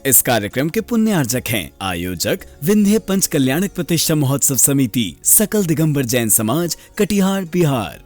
इस कार्यक्रम के पुण्यार्जक हैं आयोजक विंध्य पंच कल्याणक प्रतिष्ठा महोत्सव समिति, सकल दिगंबर जैन समाज, कटिहार, बिहार।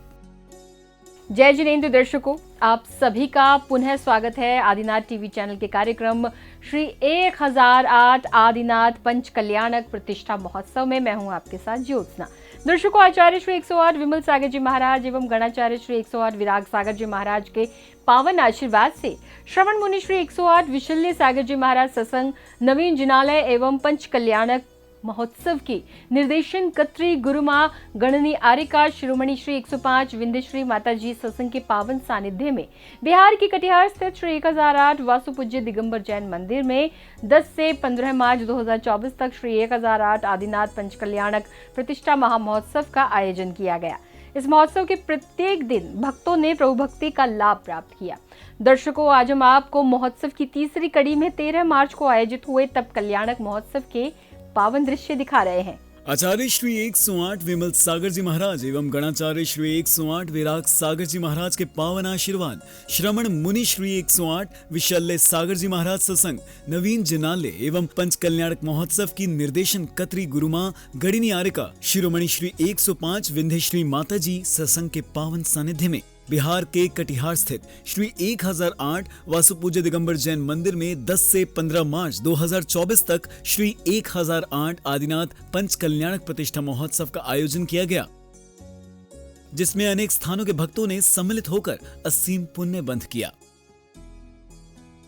जय जिनेंद्र दर्शकों, आप सभी का पुनः स्वागत है आदिनाथ टीवी चैनल के कार्यक्रम श्री 1008 आदिनाथ पंच कल्याणक प्रतिष्ठा महोत्सव में। मैं हूं आपके साथ ज्योत्सना। दर्शकों, आचार्य श्री 108 विमल सागर जी महाराज एवं गणाचार्य श्री 108 विराग सागर जी महाराज के पावन आशीर्वाद से श्रवण मुनि श्री 108 विशल्य सागर जी महाराज सत्संग नवीन जिनालय एवं पंच कल्याणक महोत्सव की निर्देशन कत्री गुरुमा गणनी आरिका शिरोमणि श्री 105 विंध्य श्री माता जी सत्संग के पावन सानिध्य में बिहार की कटिहार स्थित श्री 1008 वासु पूज्य दिगंबर जैन मंदिर में 10 से 15 मार्च 2024 तक श्री 1008 आदिनाथ पंच कल्याणक प्रतिष्ठा महामहोत्सव का आयोजन किया गया। इस महोत्सव के प्रत्येक दिन भक्तों ने प्रभु भक्ति का लाभ प्राप्त किया। दर्शकों, आज हम आपको महोत्सव की तीसरी कड़ी में 13 मार्च को आयोजित हुए तप कल्याणक महोत्सव के पावन दृश्य दिखा रहे हैं। आचार्य श्री 108 विमल सागर जी महाराज एवं गणाचार्य श्री 108 विराग सागर जी महाराज के पावन आशीर्वाद, श्रवण मुनि श्री 108 विशल्य सागर जी महाराज सत्संग नवीन जिनालय एवं पंच कल्याणक महोत्सव की निर्देशन कत्री गुरुमा गणिनी आरिका शिरोमणि श्री 105 विंध्य श्री माता जी सत्संग के पावन सानिध्य में बिहार के कटिहार स्थित श्री 1008 वासु पूज्य दिगंबर जैन मंदिर में 10 से 15 मार्च 2024 तक श्री 1008 आदिनाथ पंच कल्याणक प्रतिष्ठा महोत्सव का आयोजन किया गया, जिसमें अनेक स्थानों के भक्तों ने सम्मिलित होकर असीम पुण्य बंध किया।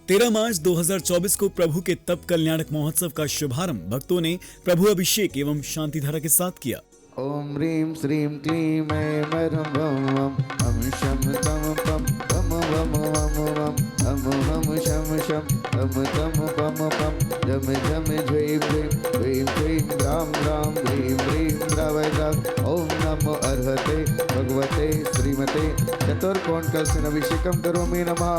13 मार्च 2024 को प्रभु के तप कल्याणक महोत्सव का शुभारंभ भक्तों ने प्रभु अभिषेक एवं शांति धारा के साथ किया। ओम ह्रीं श्रीं क्लीं ऐं मरं वं वं हम शम तम पम पम वम वम वम हम शम शम हम तम पम पम जम जम झ्रीं ह्रीं क्लीं राम राम ह्रीं ह्रीं द्रवैद्र। ओम नमो अर्हते भगवते श्रीमते चतुर्कोण कलशन अभिषेकम करोमि नमः।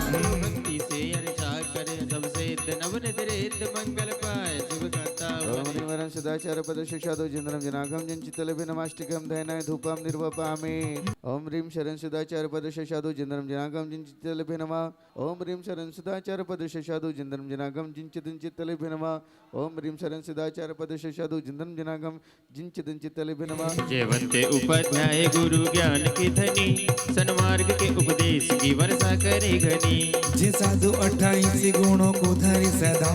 भक्ति से अर्चा करे सबसे नवनिद्रित मंगल पाए शुभ करता। ओम निवरं सदाचार पदश साधु जिंद्रम जनागम जंचितलभि नमाष्टिकम धैनाय धूपम निर्वपामि। ओम ह्रीं शरण सदाचार पदश साधु जिंद्रम जनागम जंचितलभि नमः। ओम ह्रीं शरण सदाचार पदश साधु जिंद्रम जनागम जिंचितलभि नमः। ओम ह्रीं शरण सदाचार पदश साधु जिंद्रम जनागम जिंचितलभि नमः। जयवंते उपाध्याय गुरु ज्ञान की धनी सन्मार्ग के उपदेश की वर्षा करे घनी। जे साधु 28 गुणों को धरे सदा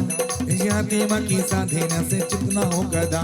जाते की साधना से चितना हो गदा।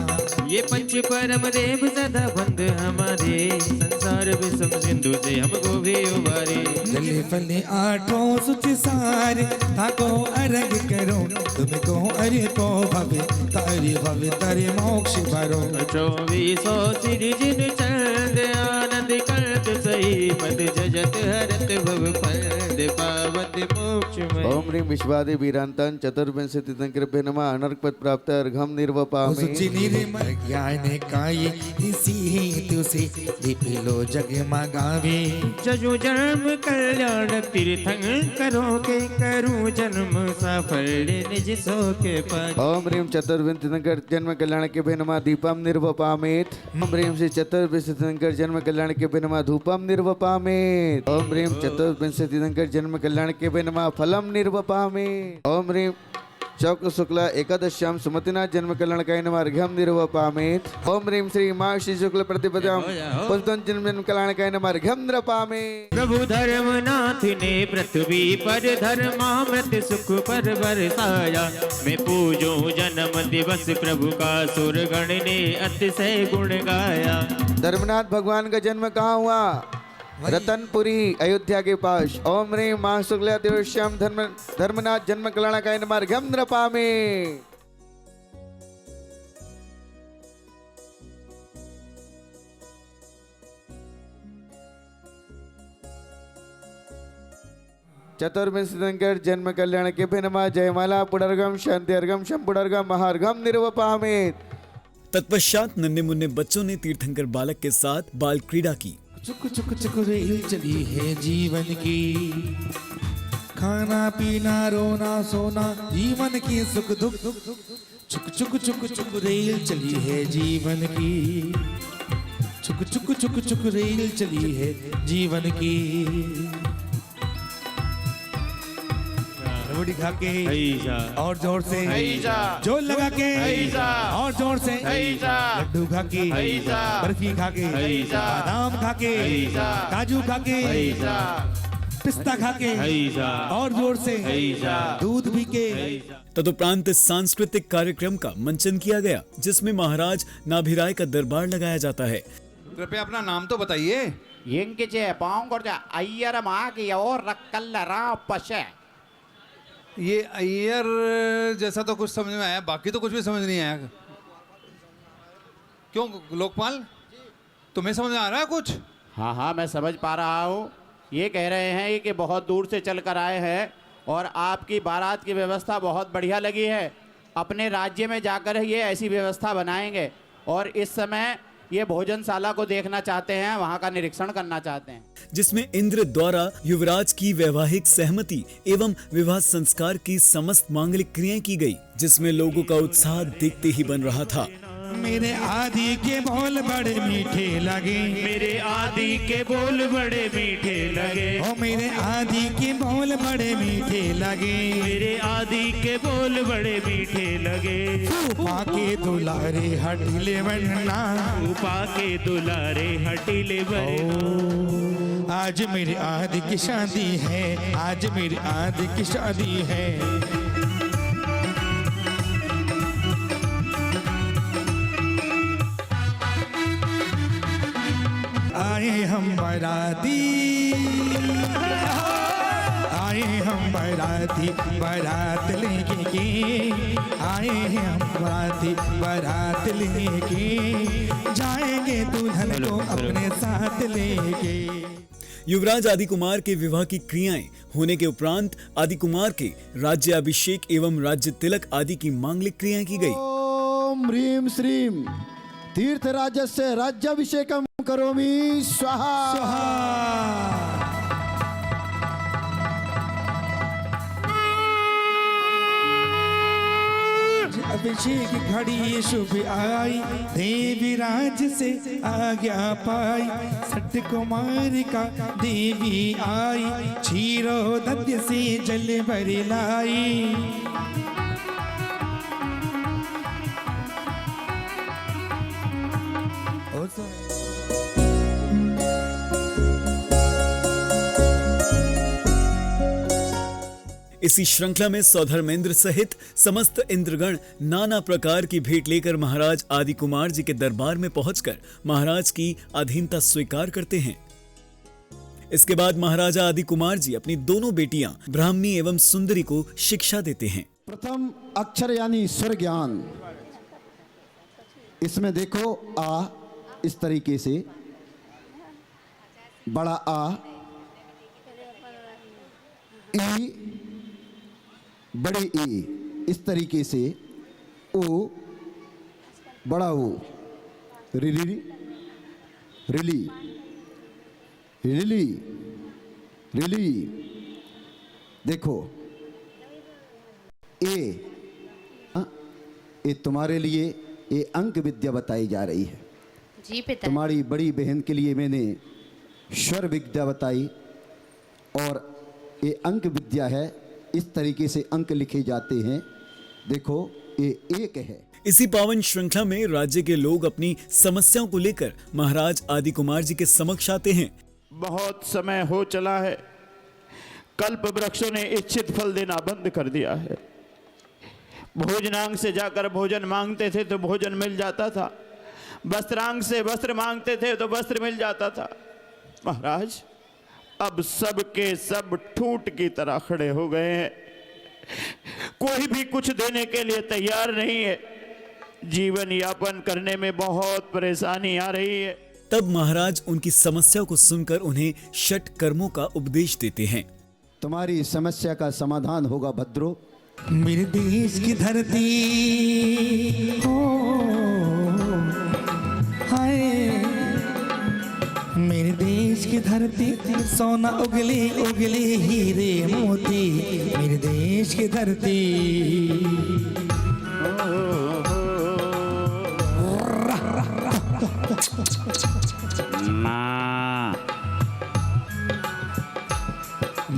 ये पंच परम देव सदा बंद हमारे संसार विषम सिंधु से हमको भी उबारे। गले फले आठों सुच सारे ताको अर्घ करो तुमको अरे को भवे तारे मोक्ष भरो। 2400 सिर जिन चंद आनंद करत सही पद जजत हरत भव पद पावत मोक्ष में। ओम ह्रीं विश्वादि वीरांतन चतुर्विंशति तंकृभ्य नमः। अनर्क पद प्राप्त अर्घम निर्वपामि। सुचि निर्मल ज्ञान काय इसी हेतु से विपिलो जग मगावे। जजो जन्म कल्याण तीर्थं करो के करूं जन्म सफल निज सो के पास। ओम ह्रीं चतुर्विंशति जन्म कल्याण के भे नमः दीपम निर्वपामेत। ओम ह्रीं श्री चतुर्विंशति जन्म कल्याण के भे नमः धूपम निर्वपामेत। ओम ह्रीं चतुर्विंशति जन्म कल्याण के भे नमः फलम निर्वपामेत। ओम ह्रीं चौक शुक्ला एकादश्याम सुमतिनाथ जन्म कल्याणकाय नमः अर्घ्यम निर्वपामेत। ओम ह्रीं श्री माघ शुक्ल प्रतिपदां पुष्पं जन्म कल्याणकाय नमः अर्घ्यम निर्वपामेत। प्रभु धर्मनाथ ने पृथ्वी पर धर्मामृत सुख पर बरसाया। मैं पूजो जन्म दिवस प्रभु का सुरगण ने अतिशय गुण गाया। धर्मनाथ भगवान का जन्म कहाँ हुआ? रतनपुरी अयोध्या के पास। ओम ह्रीं माह शुक्ला देवश्याम धर्मनाथ जन्म कल्याणकाय नमः अर्घ्यम निर्वपामेत। चतुर्विंशति जन्म कल्याण के भे नमः जयमाला पुनर्गम शांति अर्घम शंपुनर्गम महार्घम निर्वपामेत। तत्पश्चात नन्हे मुन्ने बच्चों ने तीर्थंकर बालक के साथ बाल क्रीड़ा की। चुक चुक चुक रेल चली है जीवन की, खाना पीना रोना सोना जीवन की सुख दुख। चुक चुक चुक चुक रेल चली है जीवन की, चुक चुक चुक चुक रेल चली है जीवन की। रोटी खा के ऐसा और जोर से जोर लगा के और जोर से लड्डू खा के बर्फी खा के बादाम खा के काजू खा के पिस्ता खा के और जोर से दूध पी के। तदुपरांत सांस्कृतिक कार्यक्रम का मंचन किया गया, जिसमें महाराज नाभिराय का दरबार लगाया जाता है। कृपया अपना नाम तो बताइए। எங்கிச்சே பாங்கொர்ஜா ஐயரமாகியோ ரக்கல்லரா பஷே। ये अय्यर जैसा तो कुछ समझ में आया, बाकी तो कुछ भी समझ नहीं आया। क्यों लोकपाल, तुम्हें समझ में आ रहा है कुछ? हाँ हाँ मैं समझ पा रहा हूँ। ये कह रहे हैं कि बहुत दूर से चल कर आए हैं और आपकी बारात की व्यवस्था बहुत बढ़िया लगी है। अपने राज्य में जाकर ये ऐसी व्यवस्था बनाएंगे और इस समय ये भोजनशाला को देखना चाहते हैं, वहाँ का निरीक्षण करना चाहते हैं, जिसमें इंद्र द्वारा युवराज की वैवाहिक सहमति एवं विवाह संस्कार की समस्त मांगलिक क्रियाएं की गई, जिसमें लोगों का उत्साह देखते ही बन रहा था। मेरे आदि के बोल बड़े मीठे लगे, मेरे आदि के बोल बड़े मीठे लगे, ओ मेरे आदि के बोल बड़े मीठे लगे, मेरे आदि के बोल बड़े मीठे लगे। पाके दुलारे हटिले बनना, उपा के दुलारे हटीले बरना। आज मेरी आदि की शादी है, आज मेरी आदि की शादी है। आए हम बाराती, आए हम बाराती बारात लेके, आए हैं हम बाराती बारात लेके, जाएंगे दुल्हन को अपने साथ लेके। युवराज आदि कुमार के विवाह की क्रियाएं होने के उपरांत आदि कुमार के राज्य अभिषेक एवं राज्य तिलक आदि की मांगलिक क्रियाएं की गई। ओम ह्रीम श्रीम तीर्थराजस्य राज्याभिषेकम करोमि स्वाहा। अभिषेक घड़ी शुभ आई, देवी राज से आज्ञा पाई, सट कुमार का देवी आई, क्षीरो दध्य से जल भर लाई। इसी श्रृंखला में सौधर्मेंद्र सहित समस्त इंद्रगण नाना प्रकार की भेंट लेकर महाराज आदि कुमार जी के दरबार में पहुंचकर महाराज की अधीनता स्वीकार करते हैं। इसके बाद महाराजा आदि कुमार जी अपनी दोनों बेटियां ब्राह्मणी एवं सुंदरी को शिक्षा देते हैं। प्रथम अक्षर यानी स्वर ज्ञान, इसमें देखो आ इस तरीके से, बड़ा आ, ई बड़े ए इस तरीके से, ओ बड़ा ओ, रिली रिली रिली रिली। देखो ये तुम्हारे लिए ये अंक विद्या बताई जा रही है। जी पिता। तुम्हारी बड़ी बहन के लिए मैंने स्वर विद्या बताई और ये अंक विद्या है। इस तरीके से अंक लिखे जाते हैं। देखो ये एक है। इसी पावन श्रृंखला में राज्य के लोग अपनी समस्याओं को लेकर महाराज आदि कुमार जी के समक्ष आते हैं। बहुत समय हो चला है, कल्प वृक्षों ने इच्छित फल देना बंद कर दिया है। भोजनांग से जाकर भोजन मांगते थे तो भोजन मिल जाता था, वस्त्रांग से वस्त्र मांगते थे तो वस्त्र मिल जाता था। महाराज अब सब के सब ठूंठ की तरह खड़े हो गए हैं, कोई भी कुछ देने के लिए तैयार नहीं है। जीवन यापन करने में बहुत परेशानी आ रही है। तब महाराज उनकी समस्या को सुनकर उन्हें षट कर्मों का उपदेश देते हैं। तुम्हारी समस्या का समाधान होगा भद्रो। मेरे देश की धरती हो, हाय मेरे देश की धरती, सोना उगले उगले हीरे मोती, मेरे देश की धरती।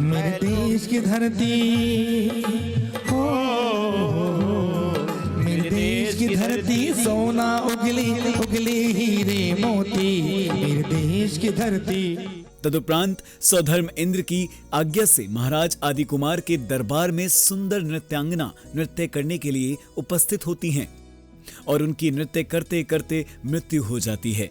मेरे देश की धरती हो, मेरे देश की धरती सोना उगली उगली हीरे मोती, मेरे देश की धरती। तदुपरांत सौधर्म इंद्र की आज्ञा से महाराज आदि कुमार के दरबार में सुंदर नृत्यांगना नृत्य करने के लिए उपस्थित होती हैं और उनकी नृत्य करते करते मृत्यु हो जाती है।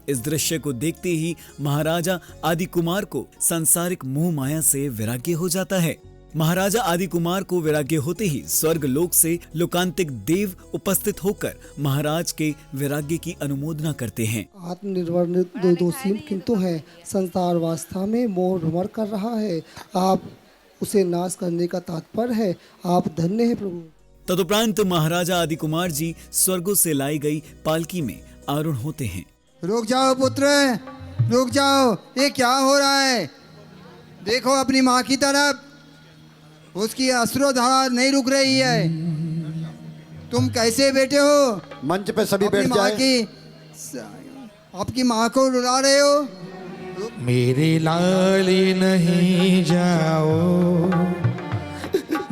इस दृश्य को देखते ही महाराजा आदि कुमार को सांसारिक मोह माया से वैराग्य हो जाता है। महाराजा आदि कुमार को वैराग्य होते ही स्वर्ग लोक से लोकांतिक देव उपस्थित होकर महाराज के वैराग्य की अनुमोदना करते हैं। आत्मनिर्भर दोषी किंतु है, संसार वास्ता में मोह भ्रमण कर रहा है, आप उसे नाश करने का तात्पर्य है, आप धन्य है प्रभु। तदुपरांत महाराजा आदि कुमार जी स्वर्गों से लाई गई पालकी में आरूढ़ होते हैं। रुक जाओ पुत्र, रुक जाओ, ये क्या हो रहा है? देखो अपनी माँ की तरफ, उसकी अश्रुधारा नहीं रुक रही है। तुम कैसे बैठे हो? मंच पे सभी अपनी बैठ माँ जाए। की, आपकी माँ को रुला रहे हो। मेरे लाली नहीं जाओ,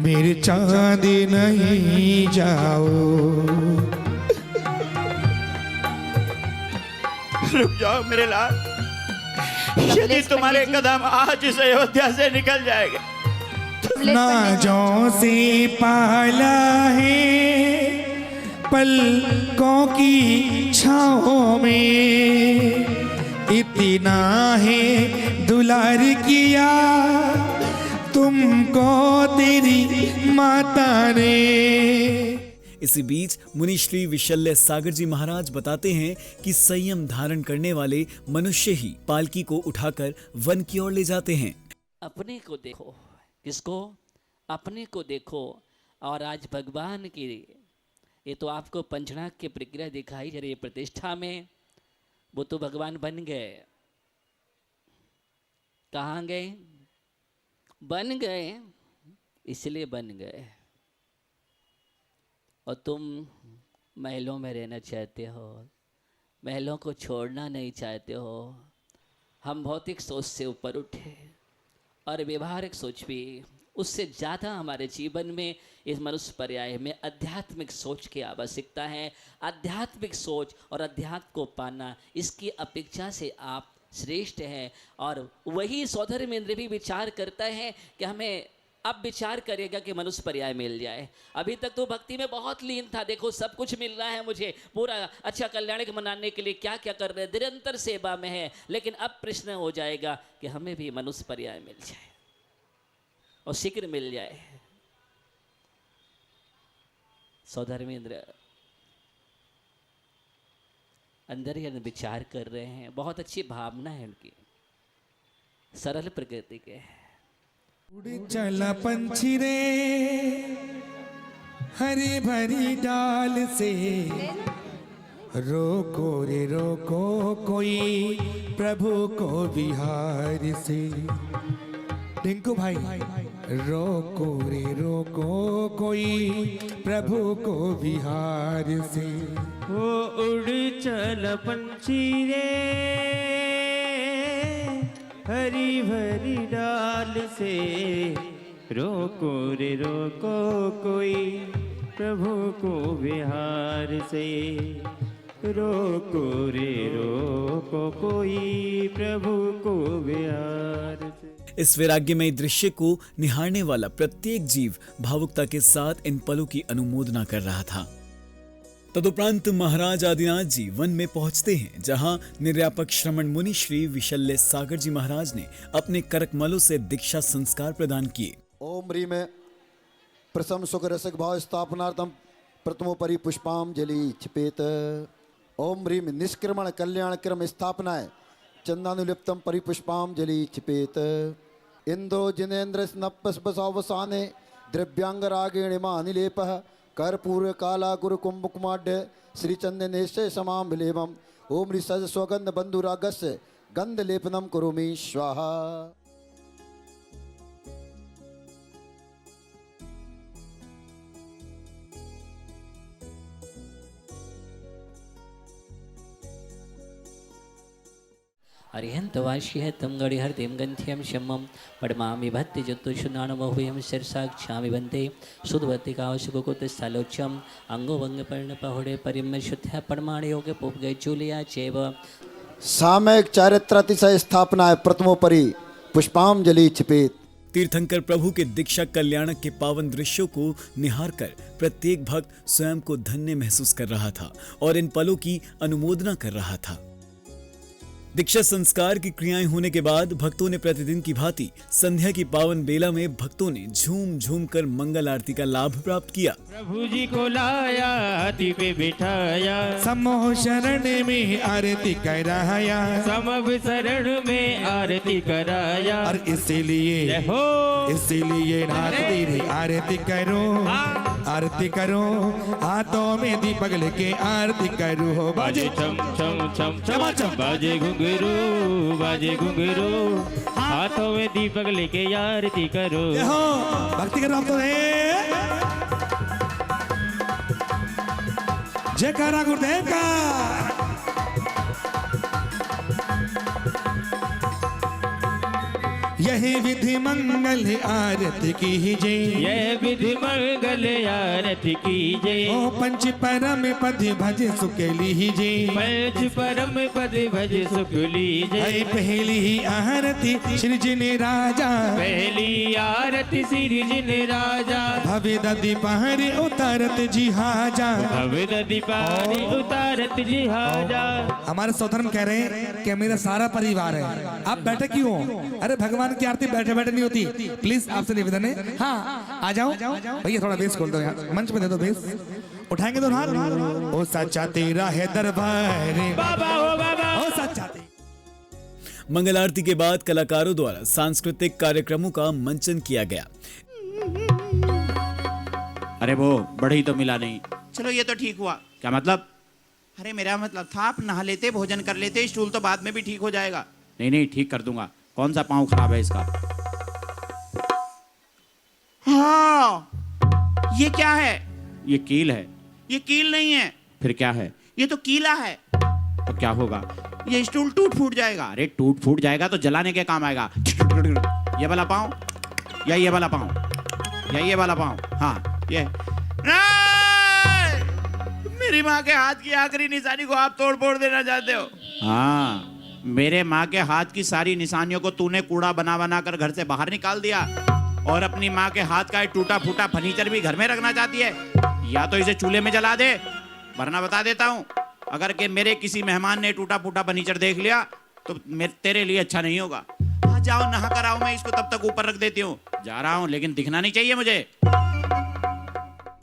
मेरे चांदी नहीं जाओ। रुक जाओ मेरे लाल, यदि तुम्हारे कदम आज इस अयोध्या से निकल जाएंगे, ना जो से पाला है पलकों की छाओं में, इतना है दुलार किया तुमको तेरी माता ने। इसी बीच मुनि श्री विशल्य सागर जी महाराज बताते हैं कि संयम धारण करने वाले मनुष्य ही पालकी को उठाकर वन की ओर ले जाते हैं। अपने को देखो, किसको? अपने को देखो। और आज भगवान की, ये तो आपको पंचनाक की प्रक्रिया दिखाई जा रही है प्रतिष्ठा में, वो तो भगवान बन गए। कहाँ गए? बन गए, इसलिए बन गए। और तुम महलों में रहना चाहते हो, महलों को छोड़ना नहीं चाहते हो। हम भौतिक सोच से ऊपर उठे और व्यवहारिक सोच भी, उससे ज़्यादा हमारे जीवन में, इस मनुष्य पर्याय में आध्यात्मिक सोच की आवश्यकता है। आध्यात्मिक सोच और अध्यात्म को पाना, इसकी अपेक्षा से आप श्रेष्ठ हैं। और वही सौधर्म इंद्र भी विचार करता है कि हमें अब विचार करेगा कि मनुष्य पर्याय मिल जाए। अभी तक तो भक्ति में बहुत लीन था, देखो सब कुछ मिल रहा है मुझे, पूरा अच्छा कल्याण मनाने के लिए क्या क्या कर रहे हैं, निरंतर सेवा में है। लेकिन अब प्रश्न हो जाएगा कि हमें भी मनुष्य पर्याय मिल जाए और शीघ्र मिल जाए। सौधर्मेंद्र अंदर ही अंदर विचार कर रहे हैं, बहुत अच्छी भावना है उनकी, सरल प्रकृति के। उड़ चला पंछी रे हरी भरी डाल से, रोको रे रोको कोई प्रभु को बिहार से। टिंकू भाई, रोको रे रोको कोई प्रभु को बिहार से। वो उड़ चल पंछी रे हरी भरी डाल से, रोको रे रोको कोई प्रभु को बिहार से। रोको रे रोको कोई प्रभु को बिहार से। इस वैराग्यमय दृश्य को निहारने वाला प्रत्येक जीव भावुकता के साथ इन पलों की अनुमोदना कर रहा था। तदुपरांत महाराज आदिनाथ जी वन में पहुंचते हैं, जहां निर्यापक श्रमण मुनि श्री विशल्य सागर जी महाराज ने अपने करकमलों से दीक्षा संस्कार प्रदान किए। ओम ह्रीम प्रसम सुख रसक भाव स्थापनार्थम प्रथमोपरि पुष्पांजलि क्षिपेत। ओम ह्रीम निष्क्रमण कल्याण क्रम स्थापनाय चंदानुलिप्तम परिपुष्पांजलि क्षिपेत। इंद्रो जिनेन्द्र स्नप्पस्वसावसाने द्रव्यांगरागेण मानिलेपः कर्पूर काला गुरु कुंभकुमाढ्य श्री चंदनेशय समाम्बिलेवम। ओम ऋषज स्वगंध बंधुरागस्य गंध लेपनम करोमि स्वाहा। अरिहन्तवास्य तं गणिहर्तिं गन्थ्यं शमं पद्मामि भक्ति जतुषुनानमहुयं शिरसाक्षामि वन्दे सुधवतिकावशकुकुतस्थलोच्यम् अङ्गोभङ्गपर्णपहुडे परिम्य शुद्ध्या परमाणयोगे पुपगे चूलिया चैव सामयिक चारित्रातिशय स्थापनाएं प्रथमोपरि पुष्पांजलि छिपेत। तीर्थंकर प्रभु के दीक्षा कल्याणक के पावन दृश्यों को निहार कर प्रत्येक भक्त स्वयं को धन्य महसूस कर रहा था और इन पलों की अनुमोदना कर रहा था। दीक्षा संस्कार की क्रियाएं होने के बाद भक्तों ने प्रतिदिन की भांति संध्या की पावन बेला में भक्तों ने झूम झूम कर मंगल आरती का लाभ प्राप्त किया। प्रभु जी को लाया हाथी पे बिठाया, समूह शरण में आरती कराया, समभ शरण में आरती कराया। और इसीलिए नाथ तेरी आरती करो, हाथों में दीपक लेके आरती करो। हो बाजे छम छम छम छम छम, बाजे घुंघरू, हाथों में दीपक लेके आरती करो। भक्ति करो हम तो जयकारा गुरुदेव का। यही विधि मंगल आरती कीजिए, यह विधि मंगल आरती कीजिए। ओ पंच परम पद भज सुख लीजिए, पंच परम पद भज सुख लीजिए। पहली ही आरती श्री जिने राजा, पहली आरती श्री जिने राजा। भव्य ददी पहाड़ी उतारत जी हाजा, भव्य ददी पहाड़ी उतारत जी हाजा। हमारे सौधर्म कह रहे हैं कि मेरा सारा परिवार है, आप बैठे क्यों? अरे भगवान की आरती बैठे बैठे नहीं होती, प्लीज आपसे निवेदन है। हाँ आ जाओ भैया, थोड़ा बेस खोल दो, यहाँ मंच पे दे दो बेस, उठाएंगे तो हाथ। ओ सच्चा तेरा है दरबार, बाबा हो बाबा, ओ सच्चा। मंगल आरती के बाद कलाकारों द्वारा सांस्कृतिक कार्यक्रमों का मंचन किया गया। अरे वो बढ़ी तो मिला नहीं, चलो ये तो ठीक हुआ। क्या मतलब? अरे मेरा मतलब था आप नहा लेते, भोजन कर लेते, स्टूल तो बाद में भी ठीक हो जाएगा। नहीं ठीक कर दूंगा। कौन सा पाँव खराब है इसका? हाँ, ये क्या है? ये कील है। ये कील नहीं है, फिर क्या है? ये तो कीला है। तो क्या होगा? ये स्टूल टूट फूट जाएगा। अरे टूट फूट जाएगा तो जलाने के काम आएगा। ये वाला पाँव या ये वाला पाँव या ये वाला पाँव? हाँ ये। मेरी माँ के हाथ की आखिरी निशानी को आप तोड़ फोड़ देना चाहते हो? हाँ, मेरे माँ के हाथ की सारी निशानियों को तूने कूड़ा बना बना कर घर से बाहर निकाल दिया और अपनी माँ के हाथ का टूटा फूटा फर्नीचर भी घर में रखना चाहती है। या तो इसे चूल्हे में जला दे, वरना बता देता हूँ, अगर के मेरे किसी मेहमान ने टूटा फूटा फर्नीचर देख लिया तो तेरे लिए अच्छा नहीं होगा। हाँ जाओ नहा कर आओ, मैं इसको तब तक ऊपर रख देती हूँ। जा रहा हूँ, लेकिन दिखना नहीं चाहिए मुझे।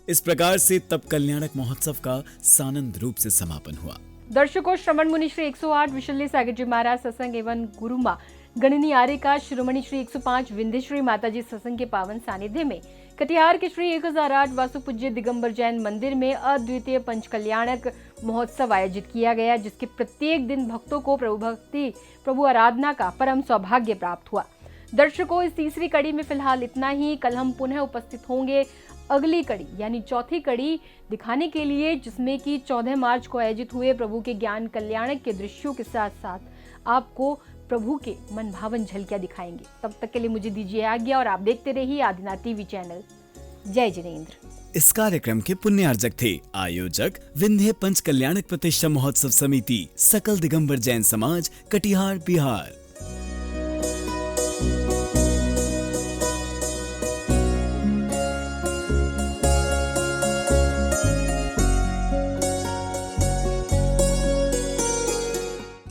इस प्रकार से तप कल्याणक महोत्सव का सानंद रूप से समापन हुआ। दर्शकों, श्रमण मुनि श्री 108 विशल्य सागर जी महाराज सत्संग एवं गुरु माँ गणनी आर्य का शिरोमणि श्री 105 विंध्येश्वरी माता जी सत्संग के पावन सानिध्य में कटिहार के श्री 1008 वासु पूज्य दिगंबर जैन मंदिर में अद्वितीय पंच कल्याणक महोत्सव आयोजित किया गया, जिसके प्रत्येक दिन भक्तों को प्रभु भक्ति प्रभु आराधना का परम सौभाग्य प्राप्त हुआ। दर्शकों, इस तीसरी कड़ी में फिलहाल इतना ही। कल हम पुनः उपस्थित होंगे अगली कड़ी यानी चौथी कड़ी दिखाने के लिए, जिसमें कि 14 मार्च को आयोजित हुए प्रभु के ज्ञान कल्याणक के दृश्यों के साथ साथ आपको प्रभु के मन भावन झलकियां दिखाएंगे। तब तक के लिए मुझे दीजिए आज्ञा और आप देखते रहिए आदिनाथ टीवी चैनल। जय जिनेंद्र। इस कार्यक्रम के पुण्यार्जक थे आयोजक विंध्य पंच कल्याणक प्रतिष्ठा महोत्सव समिति, सकल दिगंबर जैन समाज, कटिहार, बिहार।